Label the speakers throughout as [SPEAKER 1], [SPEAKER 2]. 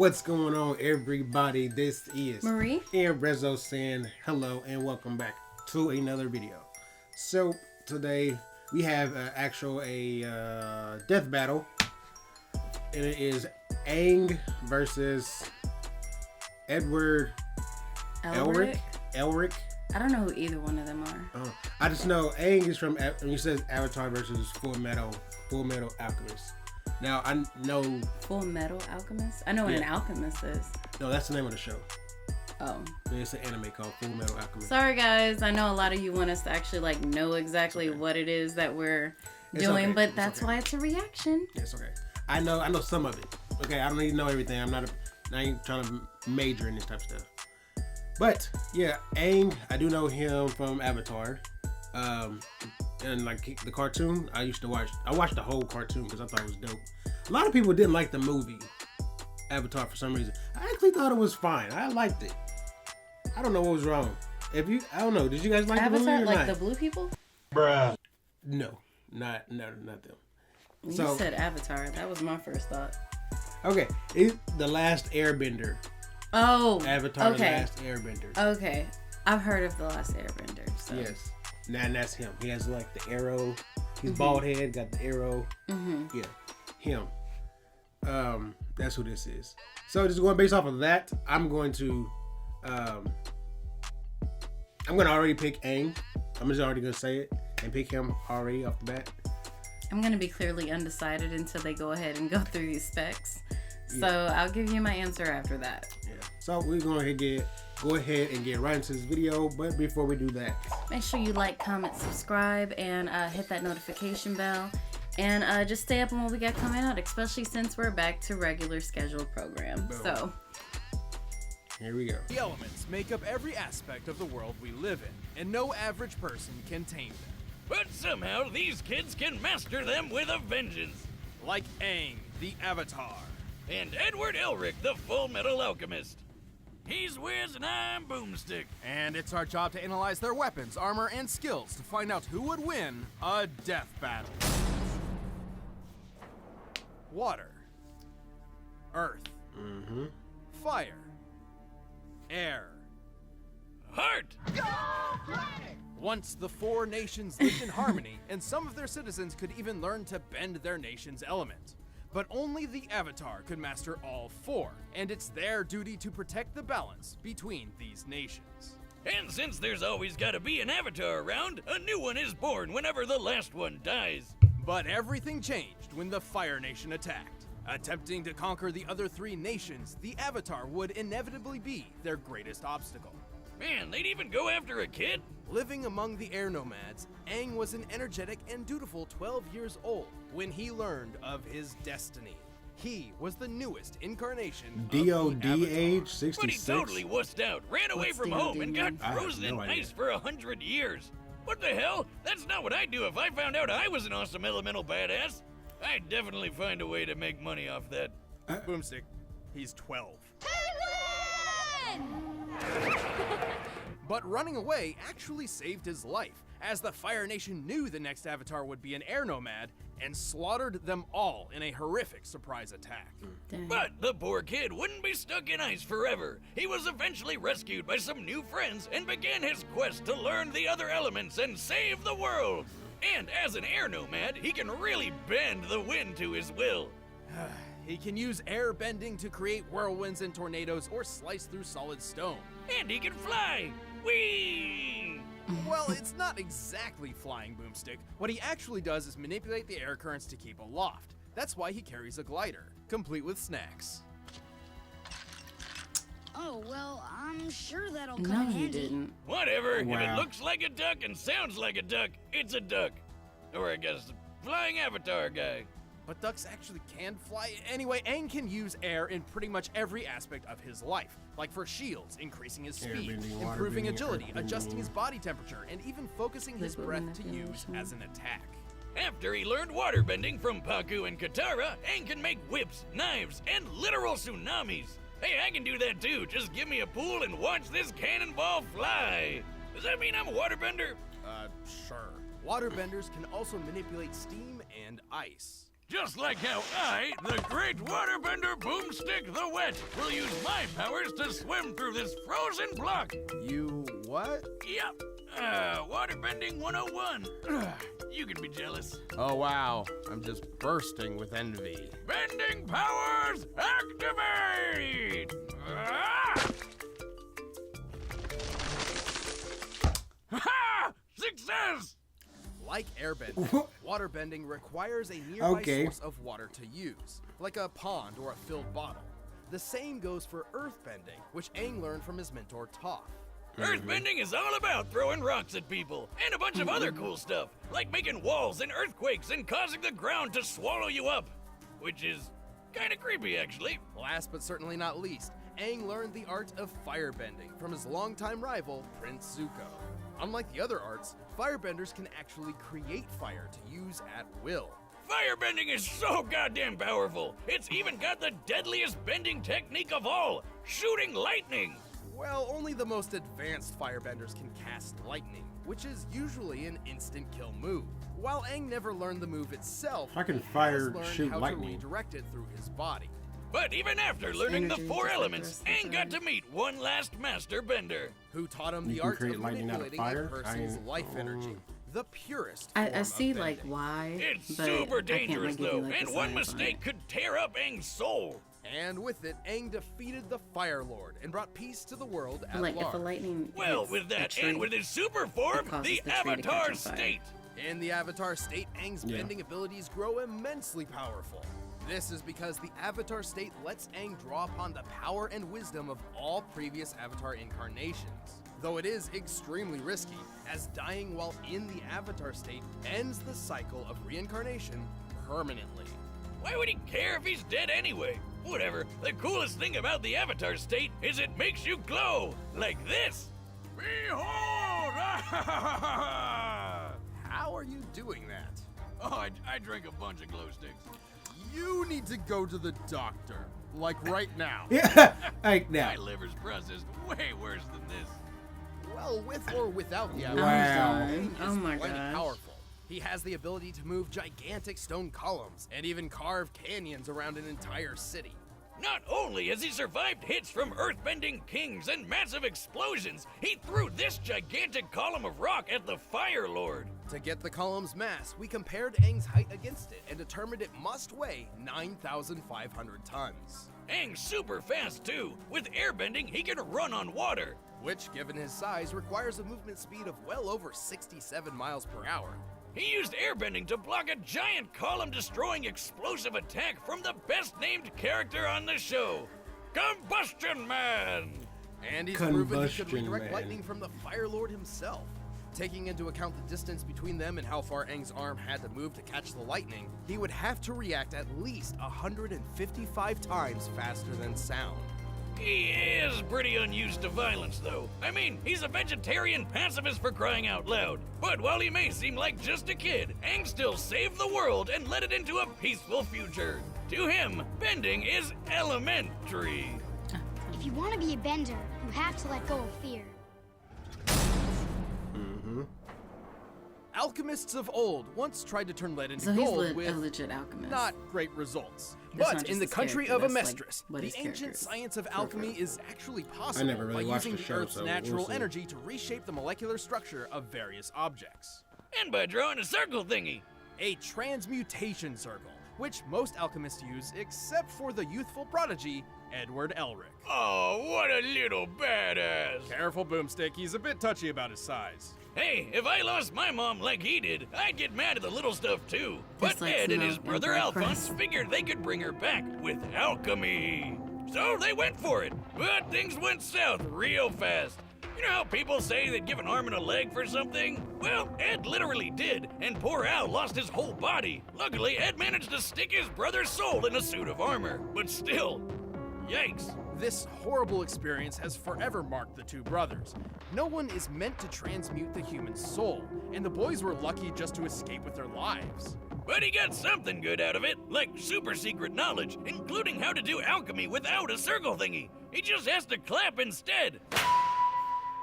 [SPEAKER 1] What's going on, everybody? This is
[SPEAKER 2] Marie
[SPEAKER 1] and Reso saying hello and welcome back to another video. So today we have a death battle, and it is Aang versus Edward Elric.
[SPEAKER 2] I don't know who either one of them are.
[SPEAKER 1] I just know Aang is from. He says Avatar versus Full Metal Alchemist. Now I know
[SPEAKER 2] Full Metal Alchemist. I know what an alchemist is.
[SPEAKER 1] No, that's the name of the show.
[SPEAKER 2] Oh.
[SPEAKER 1] It's an anime called Full Metal Alchemist.
[SPEAKER 2] Sorry guys, I know a lot of you want us to actually know exactly what it is that we're doing, but that's why it's a reaction.
[SPEAKER 1] It's okay. I know some of it. Okay, I don't need to know everything. I ain't trying to major in this type of stuff. But yeah, Aang, I do know him from Avatar. And like the cartoon, I watched the whole cartoon because I thought it was dope. A lot of people didn't like the movie Avatar for some reason. I actually thought it was fine. I liked it. I don't know what was wrong. I don't know. Did you guys like
[SPEAKER 2] Avatar,
[SPEAKER 1] the movie or
[SPEAKER 2] like
[SPEAKER 1] not?
[SPEAKER 2] the blue people?
[SPEAKER 1] Bruh. No, not them.
[SPEAKER 2] You said Avatar. That was my first thought.
[SPEAKER 1] Okay, it's The Last Airbender.
[SPEAKER 2] Oh,
[SPEAKER 1] Avatar,
[SPEAKER 2] okay.
[SPEAKER 1] The Last Airbender.
[SPEAKER 2] Okay, I've heard of The Last Airbender. So.
[SPEAKER 1] Yes. Now that's him. He has like the arrow. He's bald head, got the arrow. Yeah, him. That's who this is. So just going based off of that, I'm going to already pick Aang. I'm just already gonna say it and pick him already off the bat.
[SPEAKER 2] I'm gonna be clearly undecided until they go ahead and go through these specs. So I'll give you my answer after that.
[SPEAKER 1] Yeah. So we're going to go ahead and get right into this video. But before we do that,
[SPEAKER 2] make sure you like, comment, subscribe, and hit that notification bell. And just stay up on what we got coming out, especially since we're back to regular scheduled program.
[SPEAKER 1] Boom.
[SPEAKER 2] So
[SPEAKER 1] here we go.
[SPEAKER 3] The elements make up every aspect of the world we live in, and no average person can tame them.
[SPEAKER 4] But somehow these kids can master them with a vengeance.
[SPEAKER 3] Like Aang, the Avatar.
[SPEAKER 4] And Edward Elric, the Full Metal Alchemist. He's Wiz and I'm Boomstick.
[SPEAKER 3] And it's our job to analyze their weapons, armor, and skills to find out who would win a death battle. Water. Earth. Fire. Air.
[SPEAKER 4] Heart.
[SPEAKER 3] Once the four nations lived in harmony, and some of their citizens could even learn to bend their nation's element. But only the Avatar could master all four, and it's their duty to protect the balance between these nations.
[SPEAKER 4] And since there's always gotta be an Avatar around, a new one is born whenever the last one dies.
[SPEAKER 3] But everything changed when the Fire Nation attacked. Attempting to conquer the other three nations, the Avatar would inevitably be their greatest obstacle.
[SPEAKER 4] Man, they'd even go after a kid?
[SPEAKER 3] Living among the air nomads, Aang was an energetic and dutiful 12 years old when he learned of his destiny. He was the newest incarnation
[SPEAKER 1] DOD age 66.
[SPEAKER 4] But he totally wussed out, ran away from home, and got frozen in ice for 100 years. What the hell? That's not what I'd do if I found out I was an awesome elemental badass. I'd definitely find a way to make money off that.
[SPEAKER 3] Boomstick, he's 12. But running away actually saved his life, as the Fire Nation knew the next Avatar would be an air nomad and slaughtered them all in a horrific surprise attack.
[SPEAKER 2] dang.
[SPEAKER 4] But the poor kid wouldn't be stuck in ice forever. He was eventually rescued by some new friends and began his quest to learn the other elements and save the world. And as an air nomad, he can really bend the wind to his will.
[SPEAKER 3] He can use air bending to create whirlwinds and tornadoes or slice through solid stone.
[SPEAKER 4] And he can fly. Whee!
[SPEAKER 3] Well, it's not exactly flying, Boomstick. What he actually does is manipulate the air currents to keep aloft. That's why he carries a glider, complete with snacks.
[SPEAKER 5] Oh, well, I'm sure that'll
[SPEAKER 2] No,
[SPEAKER 5] come in
[SPEAKER 2] you
[SPEAKER 5] handy.
[SPEAKER 2] didn't.
[SPEAKER 4] Whatever.
[SPEAKER 1] Wow.
[SPEAKER 4] If it looks like a duck and sounds like a duck, it's a duck. Or I guess flying avatar guy.
[SPEAKER 3] But ducks actually can fly. Anyway, Aang can use air in pretty much every aspect of his life. Like for shields, increasing his speed,
[SPEAKER 1] Airbending,
[SPEAKER 3] improving
[SPEAKER 1] waterbending,
[SPEAKER 3] agility,
[SPEAKER 1] earthbending.
[SPEAKER 3] adjusting his body temperature, and even focusing his
[SPEAKER 2] Liquid
[SPEAKER 3] breath to use
[SPEAKER 2] manipulation.
[SPEAKER 3] as an attack.
[SPEAKER 4] After he learned waterbending from Paku and Katara, Aang can make whips, knives, and literal tsunamis. Hey, I can do that too. Just give me a pool and watch this cannonball fly. Does that mean I'm a waterbender?
[SPEAKER 3] Sure. Waterbenders can also manipulate steam and ice.
[SPEAKER 4] Just like how I, the great waterbender Boomstick the Wet, will use my powers to swim through this frozen block.
[SPEAKER 3] You what?
[SPEAKER 4] Yep. Waterbending 101. You can be jealous.
[SPEAKER 3] Oh wow, I'm just bursting with envy.
[SPEAKER 4] Bending powers activate! Ha! Success!
[SPEAKER 3] Like airbending, waterbending requires a nearby
[SPEAKER 1] Okay.
[SPEAKER 3] source of water to use, like a pond or a filled bottle. The same goes for earthbending, which Aang learned from his mentor Toph.
[SPEAKER 4] Earthbending is all about throwing rocks at people and a bunch of other cool stuff, like making walls and earthquakes and causing the ground to swallow you up. Which is kinda creepy, actually.
[SPEAKER 3] Last but certainly not least, Aang learned the art of firebending from his longtime rival, Prince Zuko. Unlike the other arts, firebenders can actually create fire to use at will.
[SPEAKER 4] Firebending is so goddamn powerful. It's even got the deadliest bending technique of all, shooting lightning.
[SPEAKER 3] Well, only the most advanced firebenders can cast lightning, which is usually an instant kill move. While Aang never learned the move itself,
[SPEAKER 1] I can
[SPEAKER 3] he
[SPEAKER 1] fire
[SPEAKER 3] has learned
[SPEAKER 1] shoot
[SPEAKER 3] how
[SPEAKER 1] lightning.
[SPEAKER 3] to redirect it through his body.
[SPEAKER 4] But even after learning the
[SPEAKER 2] energy
[SPEAKER 4] four
[SPEAKER 2] just like
[SPEAKER 4] elements,
[SPEAKER 2] the rest of
[SPEAKER 4] Aang
[SPEAKER 2] the
[SPEAKER 4] got
[SPEAKER 2] time.
[SPEAKER 4] to meet one last master bender.
[SPEAKER 3] Who taught him
[SPEAKER 1] You
[SPEAKER 3] the
[SPEAKER 1] can
[SPEAKER 3] art
[SPEAKER 1] create
[SPEAKER 3] of
[SPEAKER 1] lightning out of
[SPEAKER 3] manipulating
[SPEAKER 1] fire?
[SPEAKER 3] a person's
[SPEAKER 1] I-
[SPEAKER 3] life energy. The purest
[SPEAKER 2] I
[SPEAKER 3] form
[SPEAKER 2] see
[SPEAKER 3] of
[SPEAKER 2] like
[SPEAKER 3] bending.
[SPEAKER 2] why,
[SPEAKER 4] It's
[SPEAKER 2] but
[SPEAKER 4] super
[SPEAKER 2] I can't
[SPEAKER 4] dangerous
[SPEAKER 2] like give you,
[SPEAKER 4] though,
[SPEAKER 2] like,
[SPEAKER 4] and
[SPEAKER 2] the
[SPEAKER 4] one
[SPEAKER 2] science on
[SPEAKER 4] mistake
[SPEAKER 2] it.
[SPEAKER 4] could tear up Aang's soul.
[SPEAKER 3] And with it, Aang defeated the Fire Lord and brought peace to the world at
[SPEAKER 2] Like if
[SPEAKER 3] large.
[SPEAKER 2] a lightning
[SPEAKER 4] Well,
[SPEAKER 2] hits
[SPEAKER 4] with
[SPEAKER 2] a
[SPEAKER 4] that,
[SPEAKER 2] tree,
[SPEAKER 4] and with his super form,
[SPEAKER 2] causes
[SPEAKER 4] the
[SPEAKER 2] the tree to catch
[SPEAKER 4] Avatar
[SPEAKER 2] on fire.
[SPEAKER 4] state.
[SPEAKER 3] In the Avatar state, Aang's
[SPEAKER 1] Yeah.
[SPEAKER 3] bending abilities grow immensely powerful. This is because the Avatar state lets Aang draw upon the power and wisdom of all previous Avatar incarnations. Though it is extremely risky, as dying while in the Avatar state ends the cycle of reincarnation permanently.
[SPEAKER 4] Why would he care if he's dead anyway? Whatever. The coolest thing about the Avatar state is it makes you glow like this. Behold!
[SPEAKER 3] How are you doing that?
[SPEAKER 4] Oh, I drank a bunch of glow sticks.
[SPEAKER 3] You need to go to the doctor, like right now.
[SPEAKER 1] Yeah, like
[SPEAKER 4] My
[SPEAKER 1] that.
[SPEAKER 4] liver's processed way worse than this.
[SPEAKER 3] Well, with or without the
[SPEAKER 2] I'm
[SPEAKER 1] Wow.
[SPEAKER 3] Avatar,
[SPEAKER 2] done.
[SPEAKER 3] Aang
[SPEAKER 2] Oh
[SPEAKER 3] is
[SPEAKER 2] my
[SPEAKER 3] plenty
[SPEAKER 2] gosh.
[SPEAKER 3] powerful. He has the ability to move gigantic stone columns and even carve canyons around an entire city.
[SPEAKER 4] Not only has he survived hits from earthbending kings and massive explosions, he threw this gigantic column of rock at the Fire Lord.
[SPEAKER 3] To get the column's mass, we compared Aang's height against it and determined it must weigh 9,500 tons.
[SPEAKER 4] Aang's super fast too. With airbending, he can run on water.
[SPEAKER 3] Which, given his size, requires a movement speed of well over 67 miles per hour.
[SPEAKER 4] He used airbending to block a giant column-destroying explosive attack from the best-named character on the show, Combustion Man!
[SPEAKER 3] And he's proven he could
[SPEAKER 1] Combustion
[SPEAKER 3] redirect
[SPEAKER 1] Man.
[SPEAKER 3] lightning from the Fire Lord himself. Taking into account the distance between them and how far Aang's arm had to move to catch the lightning, he would have to react at least 155 times faster than sound.
[SPEAKER 4] He is pretty unused to violence, though. I mean, he's a vegetarian pacifist for crying out loud. But while he may seem like just a kid, Aang still saved the world and led it into a peaceful future. To him, bending is elementary.
[SPEAKER 5] If you want to be a bender, you have to let go of fear.
[SPEAKER 3] Alchemists of old once tried to turn lead into
[SPEAKER 2] So he's
[SPEAKER 3] gold
[SPEAKER 2] a
[SPEAKER 3] with
[SPEAKER 2] legit alchemist.
[SPEAKER 3] not great results.
[SPEAKER 2] That's not
[SPEAKER 3] But in
[SPEAKER 2] just
[SPEAKER 3] the
[SPEAKER 2] his
[SPEAKER 3] country
[SPEAKER 2] character,
[SPEAKER 3] of a
[SPEAKER 2] that's, like,
[SPEAKER 3] Mistress,
[SPEAKER 2] what
[SPEAKER 3] the
[SPEAKER 2] his character
[SPEAKER 3] ancient
[SPEAKER 2] is.
[SPEAKER 3] science of alchemy is actually possible
[SPEAKER 1] never really
[SPEAKER 3] by
[SPEAKER 1] watched
[SPEAKER 3] using
[SPEAKER 1] the show,
[SPEAKER 3] Earth's
[SPEAKER 1] so we'll
[SPEAKER 3] natural
[SPEAKER 1] see.
[SPEAKER 3] energy to reshape the molecular structure of various objects.
[SPEAKER 4] And by drawing a circle thingy.
[SPEAKER 3] A transmutation circle, which most alchemists use except for the youthful prodigy, Edward Elric.
[SPEAKER 4] Oh, what a little badass.
[SPEAKER 3] Careful, Boomstick, he's a bit touchy about his size.
[SPEAKER 4] Hey, if I lost my mom like he did, I'd get mad at the little stuff too. But
[SPEAKER 2] Just like
[SPEAKER 4] Ed and his
[SPEAKER 2] Snow
[SPEAKER 4] brother
[SPEAKER 2] and
[SPEAKER 4] Alphonse
[SPEAKER 2] Breakfast.
[SPEAKER 4] figured they could bring her back with alchemy. So they went for it. But things went south real fast. You know how people say they'd give an arm and a leg for something? Well, Ed literally did, and poor Al lost his whole body. Luckily, Ed managed to stick his brother's soul in a suit of armor. But still, yikes.
[SPEAKER 3] This horrible experience has forever marked the two brothers. No one is meant to transmute the human soul, and the boys were lucky just to escape with their lives.
[SPEAKER 4] But he got something good out of it, like super secret knowledge, including how to do alchemy without a circle thingy. He just has to clap instead.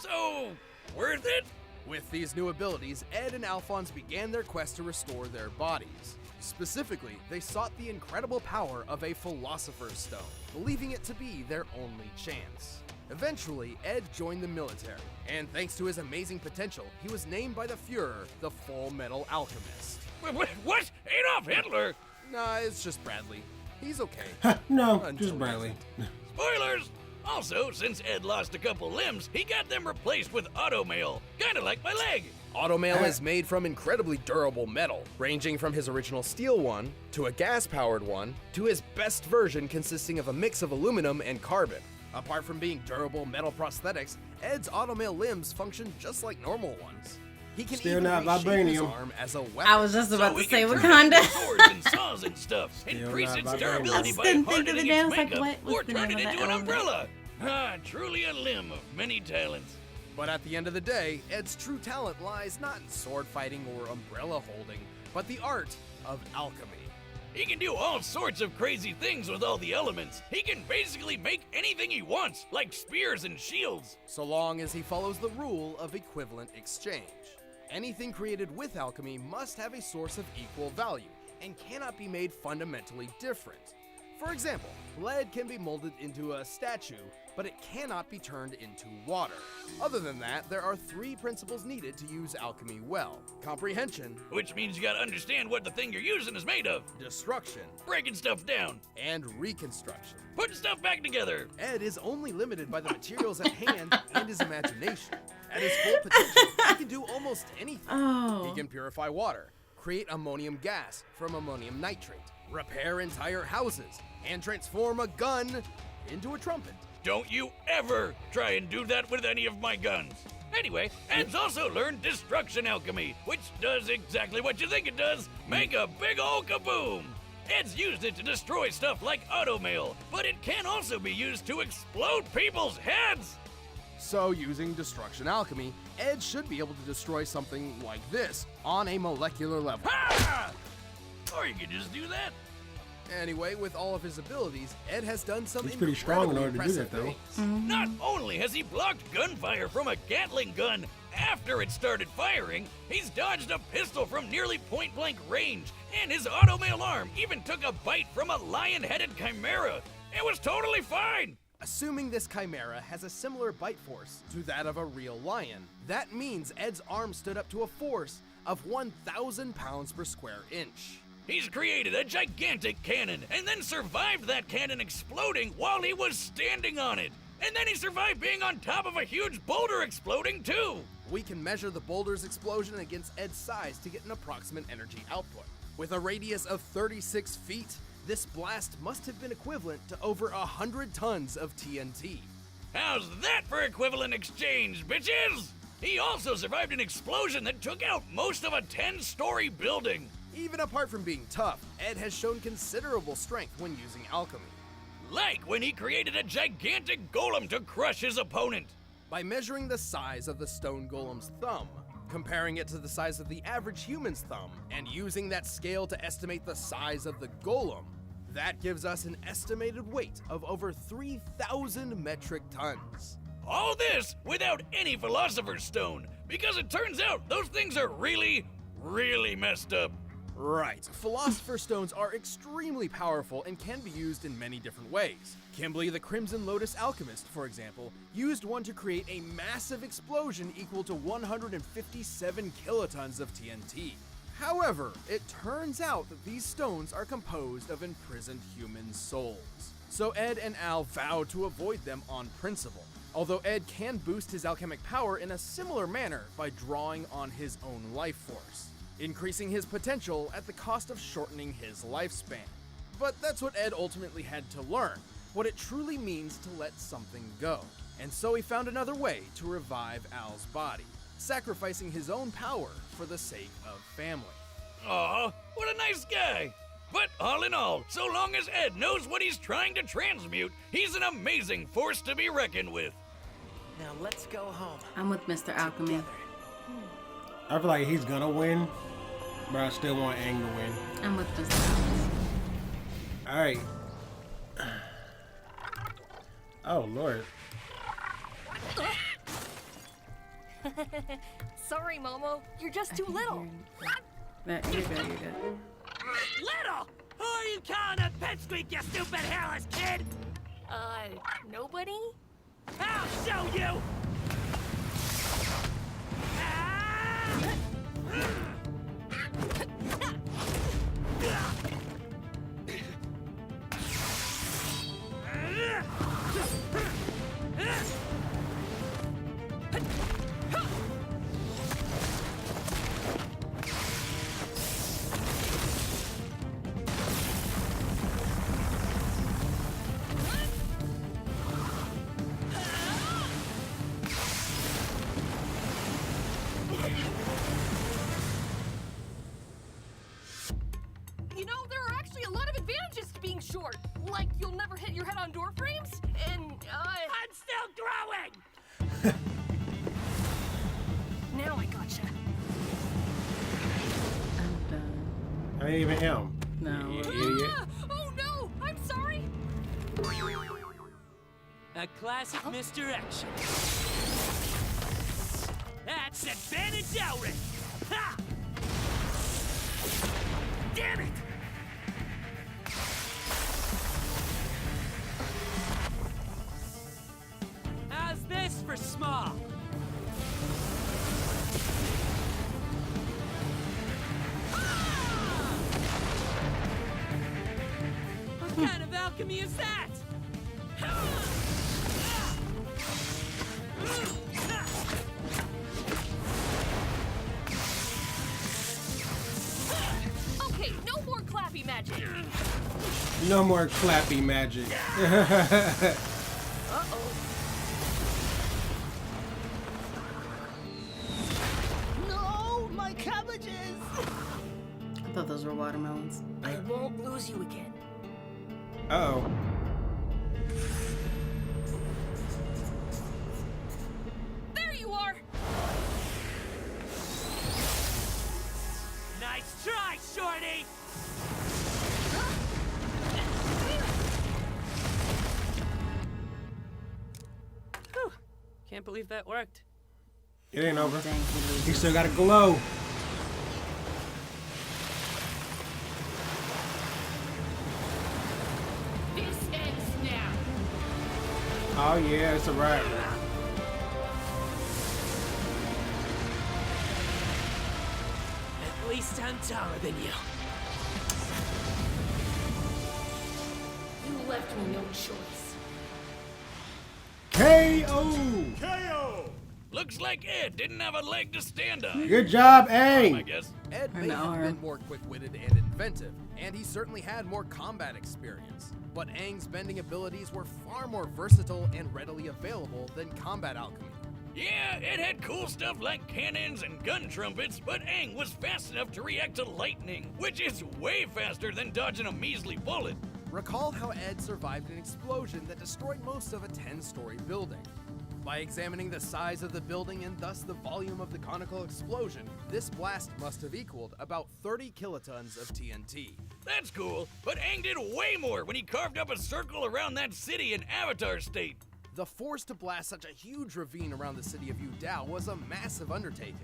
[SPEAKER 4] So, worth it?
[SPEAKER 3] With these new abilities, Ed and Alphonse began their quest to restore their bodies. Specifically, they sought the incredible power of a Philosopher's Stone, believing it to be their only chance. Eventually, Ed joined the military, and thanks to his amazing potential, he was named by the Fuhrer the Full Metal Alchemist.
[SPEAKER 4] What? Adolf Hitler?
[SPEAKER 3] Nah, it's just Bradley. He's okay.
[SPEAKER 1] No,
[SPEAKER 3] Until
[SPEAKER 1] just Bradley.
[SPEAKER 4] Spoilers! Also, since Ed lost a couple limbs, he got them replaced with automail, kinda like my leg.
[SPEAKER 3] Automail is made from incredibly durable metal, ranging from his original steel one, to a gas-powered one, to his best version consisting of a mix of aluminum and carbon. Apart from being durable metal prosthetics, Ed's automail limbs function just like normal ones. He can
[SPEAKER 1] Still
[SPEAKER 3] even
[SPEAKER 1] not
[SPEAKER 3] reshape his
[SPEAKER 1] vibranium.
[SPEAKER 3] arm as a weapon.
[SPEAKER 2] I was just about
[SPEAKER 4] So
[SPEAKER 2] to
[SPEAKER 4] we
[SPEAKER 2] say
[SPEAKER 4] can turn
[SPEAKER 2] Wakanda.
[SPEAKER 4] it into swords and saws and stuff,
[SPEAKER 1] Still
[SPEAKER 4] increase
[SPEAKER 1] not
[SPEAKER 4] its
[SPEAKER 1] vibranium.
[SPEAKER 4] durability
[SPEAKER 2] I just
[SPEAKER 4] by
[SPEAKER 2] didn't think of
[SPEAKER 4] hardening
[SPEAKER 2] the
[SPEAKER 4] its
[SPEAKER 2] name. I was like,
[SPEAKER 4] makeup,
[SPEAKER 2] what was
[SPEAKER 4] or
[SPEAKER 2] the
[SPEAKER 4] turn
[SPEAKER 2] name
[SPEAKER 4] it
[SPEAKER 2] of
[SPEAKER 4] into
[SPEAKER 2] that
[SPEAKER 4] an
[SPEAKER 2] element?
[SPEAKER 4] umbrella. Ah, truly a limb of many talents.
[SPEAKER 3] But at the end of the day, Ed's true talent lies not in sword fighting or umbrella holding, but the art of alchemy.
[SPEAKER 4] He can do all sorts of crazy things with all the elements. He can basically make anything he wants, like spears and shields.
[SPEAKER 3] So long as he follows the rule of equivalent exchange. Anything created with alchemy must have a source of equal value and cannot be made fundamentally different. For example, lead can be molded into a statue, but it cannot be turned into water. Other than that, there are 3 principles needed to use alchemy well: comprehension,
[SPEAKER 4] Which means you gotta understand what the thing you're using is made of.
[SPEAKER 3] destruction,
[SPEAKER 4] Breaking stuff down,
[SPEAKER 3] and reconstruction.
[SPEAKER 4] putting stuff back together.
[SPEAKER 3] Ed is only limited by the materials at hand and his imagination. At his full potential, he can do almost anything.
[SPEAKER 2] Oh.
[SPEAKER 3] He can purify water, create ammonium gas from ammonium nitrate, repair entire houses, and transform a gun into a trumpet.
[SPEAKER 4] Don't you ever try and do that with any of my guns. Anyway, Ed's also learned destruction alchemy, which does exactly what you think it does, make a big ol' kaboom. Ed's used it to destroy stuff like automail, but it can also be used to explode people's heads.
[SPEAKER 3] So, using destruction alchemy, Ed should be able to destroy something like this on a molecular level.
[SPEAKER 4] Ha! Or you could just do that.
[SPEAKER 3] Anyway, with all of his abilities, Ed has done some
[SPEAKER 1] He's pretty strong in
[SPEAKER 3] incredibly
[SPEAKER 1] order to do that,
[SPEAKER 3] impressive
[SPEAKER 1] though.
[SPEAKER 3] things.
[SPEAKER 4] Not only has he blocked gunfire from a Gatling gun after it started firing, he's dodged a pistol from nearly point-blank range, and his automail arm even took a bite from a lion-headed chimera. It was totally fine.
[SPEAKER 3] Assuming this chimera has a similar bite force to that of a real lion, that means Ed's arm stood up to a force of 1,000 pounds per square inch.
[SPEAKER 4] He's created a gigantic cannon and then survived that cannon exploding while he was standing on it. And then he survived being on top of a huge boulder exploding too.
[SPEAKER 3] We can measure the boulder's explosion against Ed's size to get an approximate energy output. With a radius of 36 feet, this blast must have been equivalent to over 100 tons of TNT.
[SPEAKER 4] How's that for equivalent exchange, bitches? He also survived an explosion that took out most of a 10-story building.
[SPEAKER 3] Even apart from being tough, Ed has shown considerable strength when using alchemy.
[SPEAKER 4] Like when he created a gigantic golem to crush his opponent.
[SPEAKER 3] By measuring the size of the stone golem's thumb, comparing it to the size of the average human's thumb, and using that scale to estimate the size of the golem, that gives us an estimated weight of over 3,000 metric tons.
[SPEAKER 4] All this without any Philosopher's Stone, because it turns out those things are really, really messed up.
[SPEAKER 3] Right. Philosopher's Stones are extremely powerful and can be used in many different ways. Kimberly the Crimson Lotus Alchemist, for example, used one to create a massive explosion equal to 157 kilotons of TNT. However, it turns out that these stones are composed of imprisoned human souls. So Ed and Al vowed to avoid them on principle. Although Ed can boost his alchemic power in a similar manner by drawing on his own life force, increasing his potential at the cost of shortening his lifespan. But that's what Ed ultimately had to learn, what it truly means to let something go. And so he found another way to revive Al's body, sacrificing his own power for the sake of family.
[SPEAKER 4] Aw, what a nice guy. But all in all, so long as Ed knows what he's trying to transmute, he's an amazing force to be reckoned with.
[SPEAKER 6] Now let's go home.
[SPEAKER 2] I'm with Mr. Alchemy.
[SPEAKER 1] I feel like he's gonna win, but I still want Aang to win.
[SPEAKER 2] I'm with Mr. Alchemy.
[SPEAKER 1] All right. Oh Lord.
[SPEAKER 7] Sorry, Momo. You're just too little.
[SPEAKER 2] You're good, you're good.
[SPEAKER 7] Little? Who are you calling a pipsqueak, you stupid hairless kid? Nobody? I'll show you! You know, there are actually a lot of advantages to being short. Like, you'll never hit your head on door frames, and, I'm still growing! Now I gotcha.
[SPEAKER 2] I'm done.
[SPEAKER 1] I ain't even him.
[SPEAKER 2] No.
[SPEAKER 1] You idiot.
[SPEAKER 7] Oh no! I'm sorry!
[SPEAKER 8] A classic misdirection. That's advantage Elric! Ha! Damn it! How's this for small? What kind of alchemy is that?
[SPEAKER 7] Okay, no more clappy magic.
[SPEAKER 1] No more clappy magic.
[SPEAKER 7] Uh-oh. No, my cabbages!
[SPEAKER 2] I thought those were watermelons.
[SPEAKER 7] I won't lose you again.
[SPEAKER 1] Uh-oh.
[SPEAKER 7] There you are!
[SPEAKER 8] Nice try, Shorty! Whew. Can't believe that worked.
[SPEAKER 1] It ain't over.
[SPEAKER 2] Dang, he
[SPEAKER 1] He
[SPEAKER 2] loses.
[SPEAKER 1] still got a glow.
[SPEAKER 7] This ends now.
[SPEAKER 1] Oh yeah, it's a wrap.
[SPEAKER 8] At least I'm taller than you.
[SPEAKER 7] You left me no choice.
[SPEAKER 1] KO.
[SPEAKER 4] Looks like Ed didn't have a leg to stand on.
[SPEAKER 1] Good job,
[SPEAKER 4] I
[SPEAKER 1] Aang.
[SPEAKER 4] guess.
[SPEAKER 3] Ed
[SPEAKER 2] Or
[SPEAKER 3] may
[SPEAKER 2] an
[SPEAKER 3] have
[SPEAKER 2] arm.
[SPEAKER 3] been more quick-witted and inventive, and he certainly had more combat experience. But Aang's bending abilities were far more versatile and readily available than combat alchemy.
[SPEAKER 4] Yeah, it had cool stuff like cannons and gun trumpets, but Aang was fast enough to react to lightning, which is way faster than dodging a measly bullet.
[SPEAKER 3] Recall how Ed survived an explosion that destroyed most of a 10-story building. By examining the size of the building and thus the volume of the conical explosion, this blast must have equaled about 30 kilotons of TNT.
[SPEAKER 4] That's cool, but Aang did way more when he carved up a circle around that city in Avatar State.
[SPEAKER 3] The force to blast such a huge ravine around the city of Yu Dao was a massive undertaking.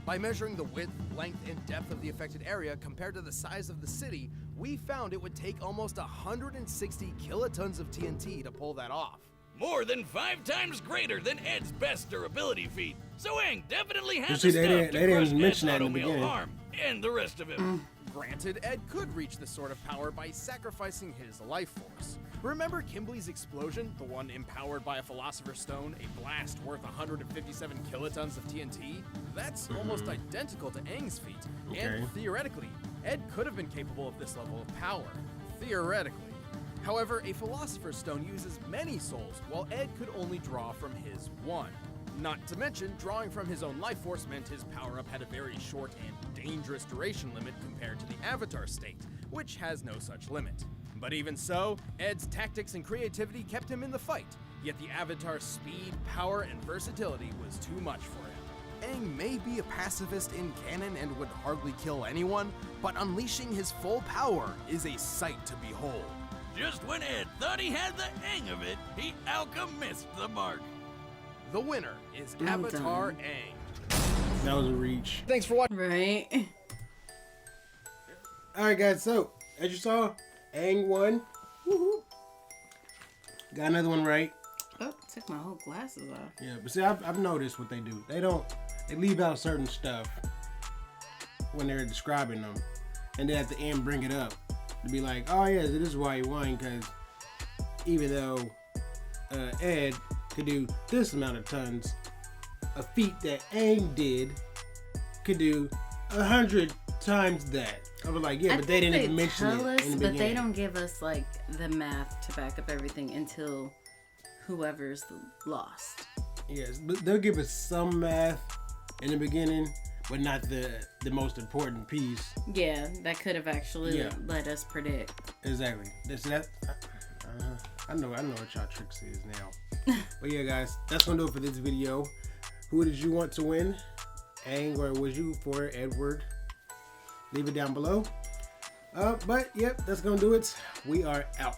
[SPEAKER 3] By measuring the width, length, and depth of the affected area compared to the size of the city, we found it would take almost 160 kilotons of TNT to pull that off.
[SPEAKER 4] More than 5 times greater than Ed's best durability feat. So Aang definitely has
[SPEAKER 1] You
[SPEAKER 4] the
[SPEAKER 1] see, they
[SPEAKER 4] stuff
[SPEAKER 1] didn't-
[SPEAKER 4] to
[SPEAKER 1] they didn't
[SPEAKER 4] crush Ed's
[SPEAKER 1] mention that in the
[SPEAKER 4] automail
[SPEAKER 1] beginning.
[SPEAKER 4] arm and the rest of him.
[SPEAKER 3] Granted, Ed could reach this sort of power by sacrificing his life force. Remember Kimberly's explosion, the one empowered by a Philosopher's Stone, a blast worth 157 kilotons of TNT? That's almost identical to Aang's feat.
[SPEAKER 1] Okay.
[SPEAKER 3] And theoretically, Ed could have been capable of this level of power. Theoretically. However, a Philosopher's Stone uses many souls, while Ed could only draw from his one. Not to mention, drawing from his own life force meant his power-up had a very short and dangerous duration limit compared to the Avatar state, which has no such limit. But even so, Ed's tactics and creativity kept him in the fight, yet the Avatar's speed, power, and versatility was too much for him. Aang may be a pacifist in canon and would hardly kill anyone, but unleashing his full power is a sight to behold.
[SPEAKER 4] Just when Ed thought he had the hang of it, he alchemist the mark.
[SPEAKER 3] The winner is
[SPEAKER 2] Well
[SPEAKER 3] Avatar
[SPEAKER 2] done.
[SPEAKER 3] Aang.
[SPEAKER 1] That was a reach.
[SPEAKER 3] Thanks for watching.
[SPEAKER 2] Right.
[SPEAKER 1] All right, guys. So as you saw, Aang won. Woohoo! Got another one right.
[SPEAKER 2] Oh, took my whole glasses off.
[SPEAKER 1] Yeah, but see, I've noticed what they do. They leave out certain stuff when they're describing them, and then at the end bring it up to be like, oh yeah, this is why he won, because even though Ed could do this amount of tons, a feat that Aang did could do 100 times that. I was like, yeah, but they didn't even mention it in the beginning.
[SPEAKER 2] But they don't give us like the math to back up everything until whoever's lost.
[SPEAKER 1] Yes, but they'll give us some math in the beginning, but not the most important piece.
[SPEAKER 2] Yeah, that could have actually let us predict.
[SPEAKER 1] Exactly. I know what y'all tricks is now. But yeah, guys, that's gonna do it for this video. Who did you want to win? Aang, or was you for Edward? Leave it down below. But yep, that's gonna do it. We are out.